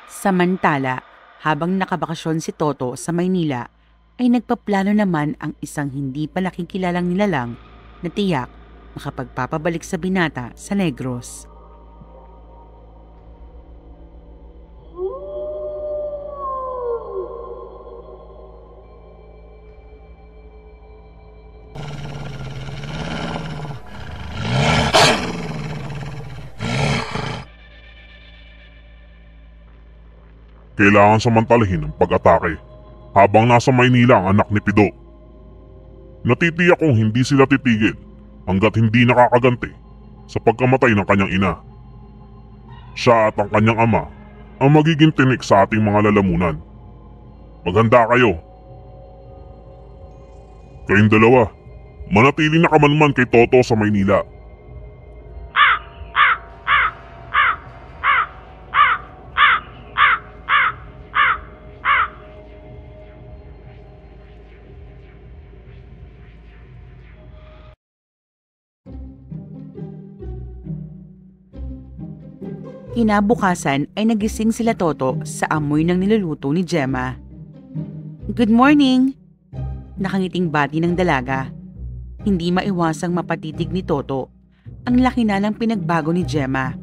Samantala, habang nakabakasyon si Toto sa Maynila, ay nagpaplano naman ang isang hindi pa nakikilalang nilalang na tiyak makapagpapabalik sa binata sa Negros. Kailangan samantalahin ang pag-atake habang nasa Maynila ang anak ni Pido. Natitiyak kong hindi sila titigil hanggat hindi nakakaganti sa pagkamatay ng kanyang ina. Siya at ang kanyang ama ang magiging tinik sa ating mga lalamunan. Maghanda kayo. Kayong dalawa, manatili na kamanman kay Toto sa Maynila. Kinabukasan ay nagising sila Toto sa amoy ng niluluto ni Gemma. "Good morning!" Nakangiting bati ng dalaga. Hindi maiwasang mapatitig ni Toto. Ang laki na ng pinagbago ni Gemma.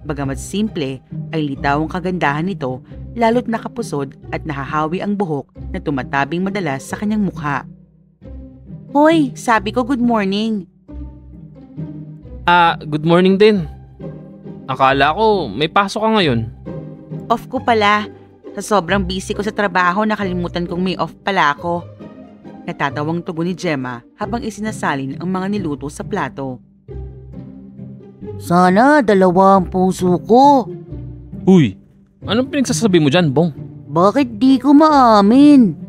Bagamat simple, ay litaw ang kagandahan nito lalo't nakapusod at nahahawi ang buhok na tumatabing madalas sa kanyang mukha. "Hoy, sabi ko good morning." Good morning din. Akala ko may pasok ka ngayon. "Off ko pala. Sa sobrang busy ko sa trabaho, nakalimutan kong may off pala ako." Natatawang tugon ni Gemma habang isinasalin ang mga niluto sa plato. "Sana dalawa ang puso ko." Uy, anong pinagsasabi mo dyan, Bong? "Bakit di ko maamin?"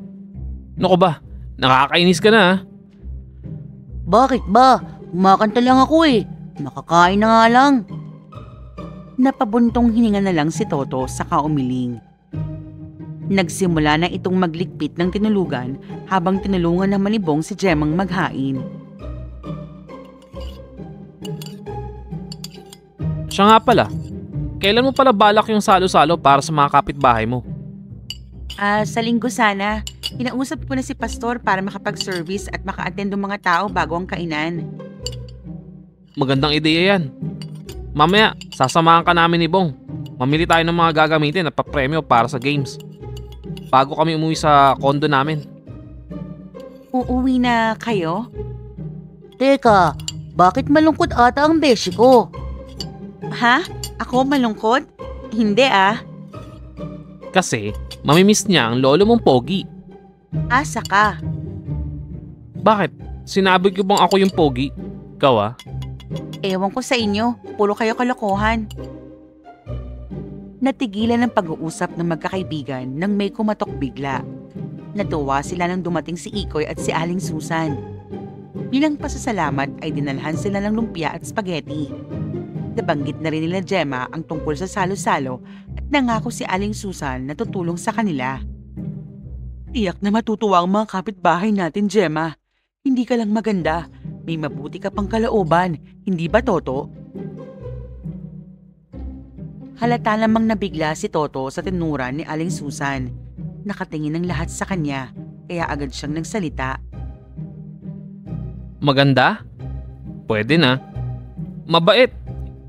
Naku ba, nakakainis ka na ha? "Bakit ba? Kumakanta lang ako eh. Nakakain na nga lang." Napabuntong hininga na lang si Toto sa kaumiling. Nagsimula na itong maglikpit ng tinulugan habang tinulungan ng malibong si Gemmang maghain. Siya nga pala, kailan mo pala balak yung salo-salo para sa mga kapitbahay mo? Sa linggo sana. Kinausap ko na si Pastor para makapag-service at maka-attend ng mga tao bago ang kainan. Magandang ideya yan. Mamaya, sasamahan ka namin ni Bong. Mamili tayo ng mga gagamitin at papremyo para sa games. Bago kami umuwi sa kondo namin. Uuwi na kayo? Teka, bakit malungkot ata ang beshi ko? Ha? Ako malungkot? Hindi ah. Kasi, mamimiss niya ang lolo mong pogi. Asa ka? Bakit? Sinabi ko bang ako yung pogi? Ikaw ah? Ewan ko sa inyo, puro kayo kalokohan. Natigilan ang pag-uusap ng magkakaibigan nang may kumatok bigla. Natuwa sila nang dumating si Ikoy at si Aling Susan. Bilang pasasalamat ay dinalhan sila ng lumpia at spaghetti. Nabanggit na rin nila Gemma ang tungkol sa salo-salo at nangako si Aling Susan na tutulong sa kanila. "Tiyak na matutuwa ang mga kapitbahay natin, Gemma. Hindi ka lang maganda. May mabuti ka pang kalooban, hindi ba Toto?" Halata lamang nabigla si Toto sa tinuran ni Aling Susan. Nakatingin ang lahat sa kanya, kaya agad siyang nagsalita. Maganda? Pwede na. Mabait.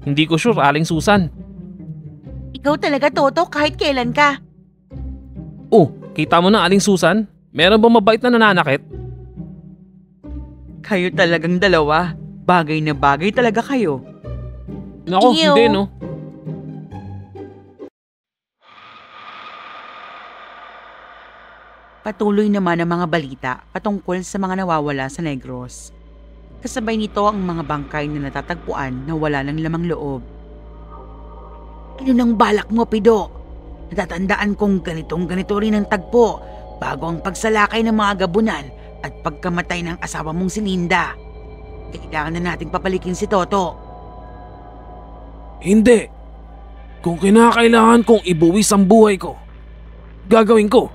Hindi ko sure, Aling Susan. "Ikaw talaga Toto kahit kailan ka." Oh, kita mo na Aling Susan? Meron ba mabait na nananakit? Kayo talagang dalawa. Bagay na bagay talaga kayo. Nako, Ew. hindi no. Patuloy naman ang mga balita patungkol sa mga nawawala sa Negros. Kasabay nito ang mga bangkay na natatagpuan na wala ng lamang loob. "Ano nang balak mo, Pido? Natatandaan kong ganito rin ang tagpo bago ang pagsalakay ng mga gabunan at pagkamatay ng asawa mong si Linda. Kailangan na nating papalikin si Toto." Hindi. Kung kinakailangan kong ibuwis ang buhay ko, gagawin ko.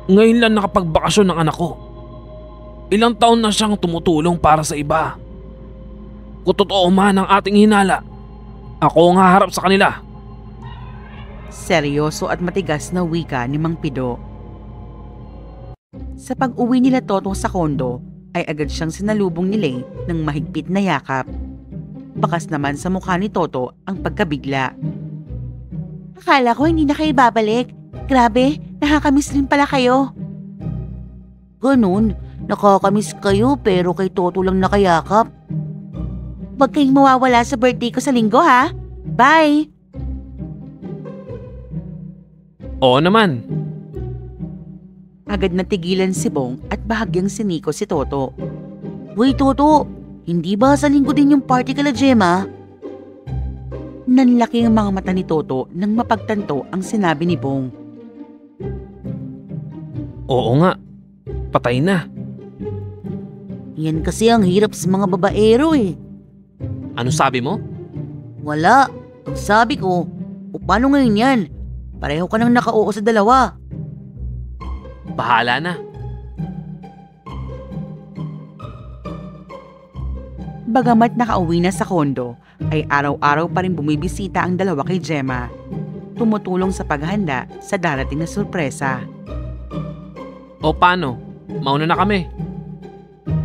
Ngayon lang nakapagbakasyon ng anak ko. Ilang taon na siyang tumutulong para sa iba. Kung totoo man ang ating hinala, ako ang haharap sa kanila. Seryoso at matigas na wika ni Mang Pido. Sa pag-uwi nila Toto sa kondo, ay agad siyang sinalubong ni Lay ng mahigpit na yakap. Bakas naman sa mukha ni Toto ang pagkabigla. Akala ko hindi na kayo babalik. Grabe, nakakamiss rin pala kayo. Ganun, nakakamiss kayo pero kay Toto lang nakayakap. Huwag kayong mawawala sa birthday ko sa linggo ha. Bye! Oo naman. Agad natigilan si Bong at bahagyang siniko si Toto. Uy Toto, hindi ba sa linggo din yung party kala Gemma? Nanlaki ang mga mata ni Toto nang mapagtanto ang sinabi ni Bong. Oo nga. Patay na. Yan kasi ang hirap sa mga babaero eh. Ano sabi mo? Wala. Ang sabi ko, o paano ngayon yan? Pareho ka nang nakauo sa dalawa. Bahala na. Bagamat nakauwi na sa kondo, ay araw-araw pa rin bumibisita ang dalawa kay Gemma. Tumutulong sa paghahanda sa darating na sorpresa. O paano? Mauna na kami.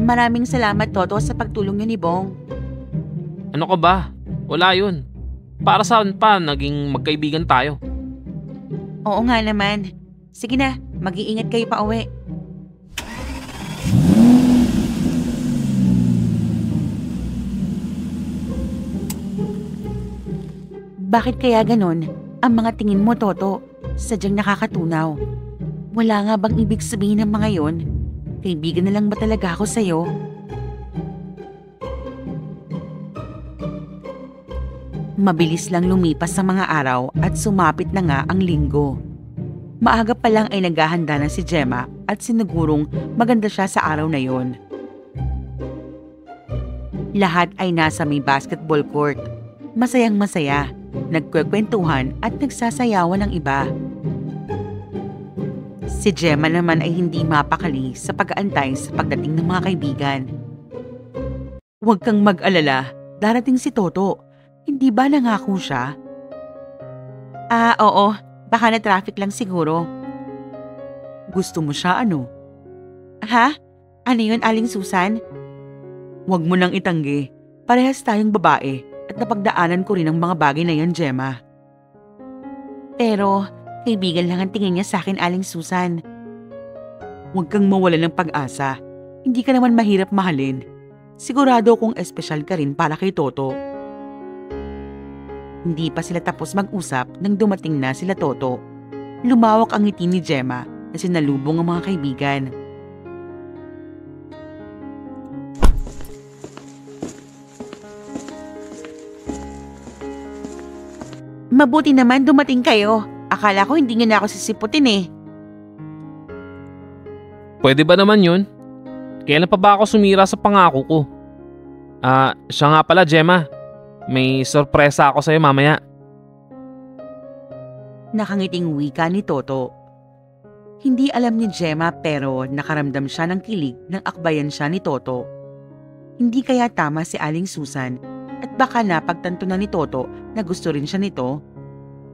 Maraming salamat Toto sa pagtulong niyo ni Bong. Ano ka ba? Wala yun. Para saan pa naging magkaibigan tayo? Oo nga naman. Sige na, mag-iingat kayo pa uwi. Bakit kaya ganon ang mga tingin mo, Toto? Sadyang nakakatunaw. Wala nga bang ibig sabihin ng mga yon? Kaibigan na lang ba talaga ako sa'yo? Mabilis lang lumipas sa mga araw at sumapit na nga ang linggo. Maaga pa lang ay naghahanda na si Gemma at sinigurong maganda siya sa araw na yon. Lahat ay nasa may basketball court. Masayang masaya, nagkwekwentuhan at nagsasayawan ng iba. Si Gemma naman ay hindi mapakali sa pag-aantay sa pagdating ng mga kaibigan. Huwag kang mag-alala, darating si Toto. Hindi ba nangako siya? Oo. Baka na traffic lang siguro. Gusto mo siya ano? Ha? Ano yun, Aling Susan? Huwag mo nang itanggi. Parehas tayong babae at napagdaanan ko rin ang mga bagay na yan, Gemma. Pero, kaibigan lang ang tingin niya sa akin, Aling Susan. Huwag kang mawala ng pag-asa. Hindi ka naman mahirap mahalin. Sigurado kong espesyal ka rin para kay Toto. Hindi pa sila tapos mag-usap nang dumating na sila Toto. Lumawak ang ngiti ni Gemma na sinalubong ang mga kaibigan. Mabuti naman dumating kayo. Akala ko hindi nyo na ako sisiputin eh. Pwede ba naman yun? Kailan pa ba ako sumira sa pangako ko? Siya nga pala Gemma. May sorpresa ako sa'yo mamaya. Nakangiting wika ni Toto. Hindi alam ni Gemma pero nakaramdam siya ng kilig nang akbayan siya ni Toto. Hindi kaya tama si Aling Susan at baka napagtanto na ni Toto na gusto rin siya nito?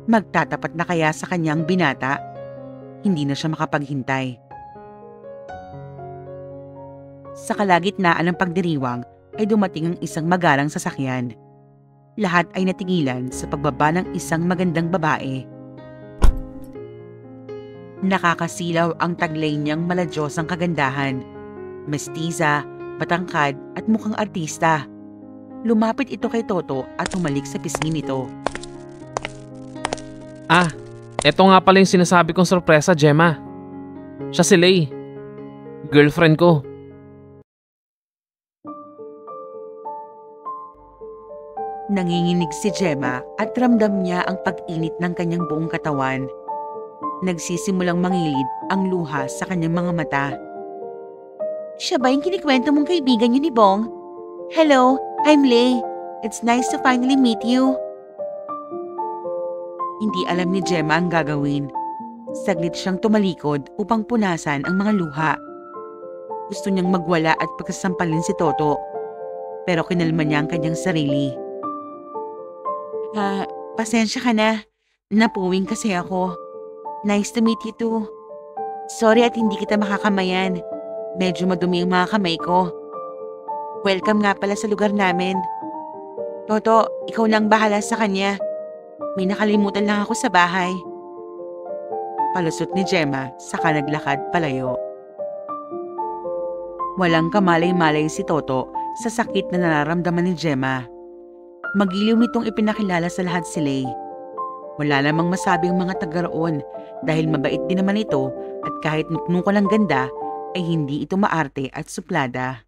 Magtatapat na kaya sa kanyang binata? Hindi na siya makapaghintay. Sa kalagitnaan ng pagdiriwang ay dumating ang isang magarang sasakyan. Lahat ay natigilan sa pagbaba ng isang magandang babae. Nakakasilaw ang taglay niyang maladyosang kagandahan. Mestiza, matangkad at mukhang artista. Lumapit ito kay Toto at humalik sa pisngi nito. Eto nga pala yung sinasabi kong sorpresa, Gemma. Siya si Lay. Girlfriend ko. Nanginginig si Gemma at ramdam niya ang pag-init ng kanyang buong katawan. Nagsisimulang mangilid ang luha sa kanyang mga mata. Siya ba yung kinikwento mong kaibigan niyo ni Bong? Hello, I'm Lay. It's nice to finally meet you. Hindi alam ni Gemma ang gagawin. Saglit siyang tumalikod upang punasan ang mga luha. Gusto niyang magwala at pagkasampalin si Toto. Pero kinalma niya ang kanyang sarili. Pasensya ka na. Napuwing kasi ako. Nice to meet you too. Sorry at hindi kita makakamayan. Medyo madumi ang mga kamay ko. Welcome nga pala sa lugar namin. Toto, ikaw nang bahala sa kanya. May nakalimutan lang ako sa bahay. Palusot ni Gemma saka naglakad palayo. Walang kamalay-malay si Toto sa sakit na nararamdaman ni Gemma. Magiliw nitong ipinakilala sa lahat si Lay. Wala namang masabi ang mga taga roon dahil mabait din naman ito at kahit nuknukol ang ganda ay hindi ito maarte at suplada.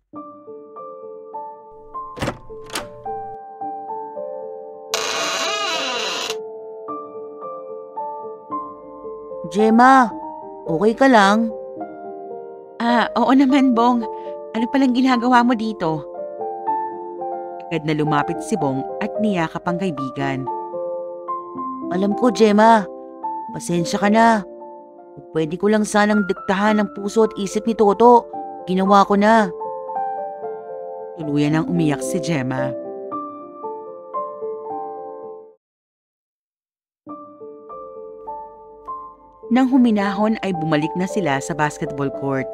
Gemma, okay ka lang? Oo naman, Bong. Ano palang ginagawa mo dito? Agad na lumapit si Bong at niyakap ang kaibigan. Alam ko, Gemma. Pasensya ka na. Pwede ko lang sanang diktahan ang puso at isip ni Toto. Ginawa ko na. Tuluyan ang umiyak si Gemma. Nang huminahon ay bumalik na sila sa basketball court.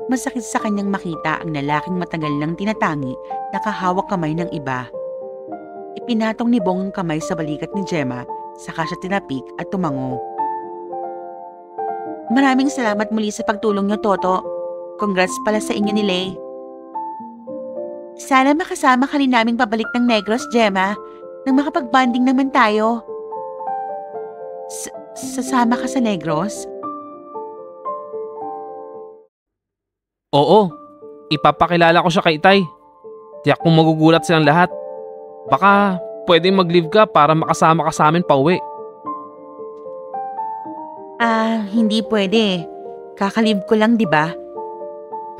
Masakit sa kanyang makita ang lalaking matagal nang tinatangi nakahawak kamay ng iba. Ipinatong ni Bong ang kamay sa balikat ni Gemma, saka siya tinapik at tumango. Maraming salamat muli sa pagtulong niyo, Toto. Congrats pala sa inyo ni Lay. Sana makasama ka rin naming pabalik ng Negros, Gemma, nang makapag-bonding naman tayo. Sasama ka sa Negros? Oo, ipapakilala ko siya kay Itay. Tiyak kong magugulat silang lahat. Baka pwedeng mag-leave ka para makasama ka sa amin pauwi. Hindi pwede. Kakalib ko lang, di ba?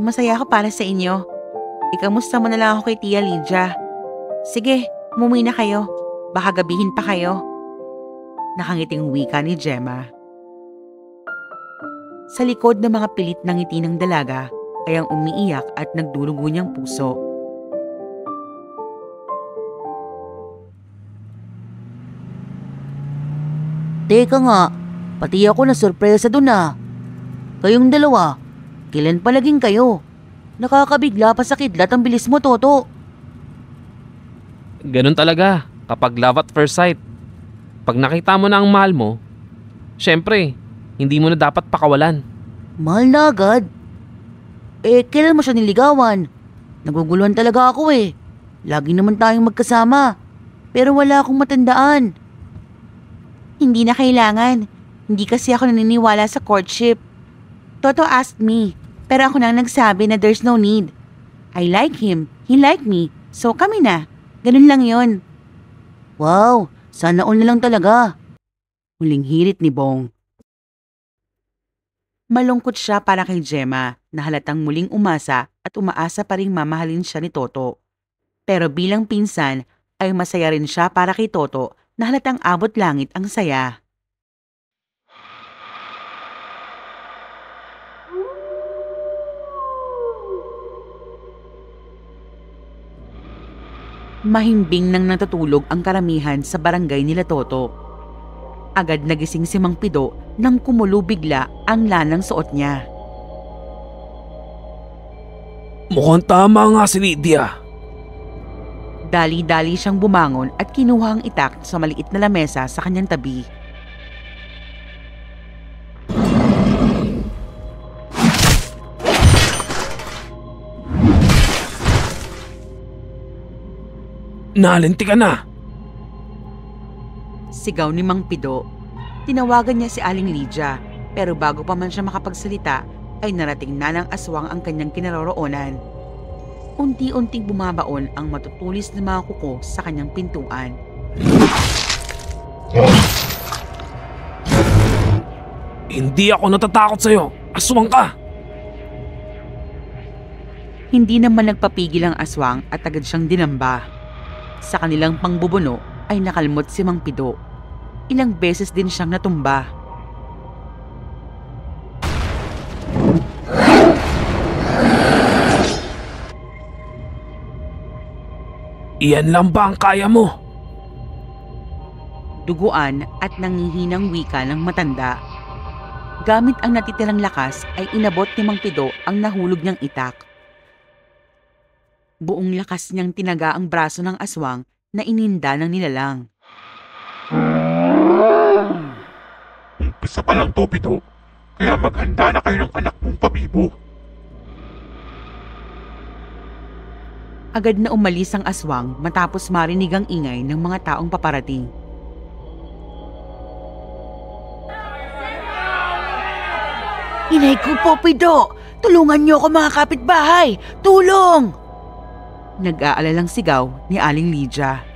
Masaya ako para sa inyo. Ikamusta mo na lang ako kay Tia Lydia. Sige, umuwi na kayo. Baka gabihin pa kayo. Nakangiting wika ni Gemma. Sa likod ng mga pilit ng ngiti ng dalaga ay ang umiiyak at nagdurugo niyang puso. Teka nga, pati ako na sorpresa dun ah. Kayong dalawa, kailan pa naging kayo? Nakakabigla pa sa kidlat ang bilis mo, Toto. Ganun talaga kapag love at first sight. Pag nakita mo na ang mahal mo, syempre, hindi mo na dapat pakawalan. Mahal na agad? Kailan mo siya niligawan? Naguguluhan talaga ako eh. Lagi naman tayong magkasama. Pero wala akong matandaan. Hindi na kailangan. Hindi kasi ako naniniwala sa courtship. Toto asked me, pero ako nang nagsabi na there's no need. I like him, he like me, so kami na. Ganun lang yon. Wow, sana all na lang talaga. Muling hirit ni Bong. Malungkot siya para kay Gemma na halatang muling umasa at umaasa pa ring mamahalin siya ni Toto. Pero bilang pinsan ay masaya rin siya para kay Toto na halatang abot langit ang saya. Mahimbing nang natutulog ang karamihan sa barangay nila Toto. Agad nagising si Mang Pido nang kumulo bigla ang lanang suot niya. Mukhang tama nga si Lydia. Dali-dali siyang bumangon at kinuha ang itak sa maliit na lamesa sa kanyang tabi. Nalinti ka na! Sigaw ni Mang Pido. Tinawagan niya si Aling Lydia, pero bago pa man siya makapagsalita ay narating na ng aswang ang kanyang kinaroroonan. Unti-unting bumabaon ang matutulis na mga kuko sa kanyang pintuan. Hindi ako natatakot sa'yo! Aswang ka! Hindi naman nagpapigil ang aswang at agad siyang dinamba. Sa kanilang pangbubuno ay nakalmot si Mang Pido. Ilang beses din siyang natumba. Iyan lang ba ang kaya mo? duguan at nangihinang wika ng matanda. Gamit ang natitirang lakas ay inabot ni Mang Pido ang nahulog niyang itak. Buong lakas niyang tinaga ang braso ng aswang na ininda ng nilalang. Umpisa pa lang to, Pido. Kaya maghanda na kayo ng anak mong pabibo. Agad na umalis ang aswang matapos marinig ang ingay ng mga taong paparating. Inay ko po, Pido! Tulungan niyo ako mga kapitbahay! Tulong! Nag-aalalang sigaw ni Aling Lydia.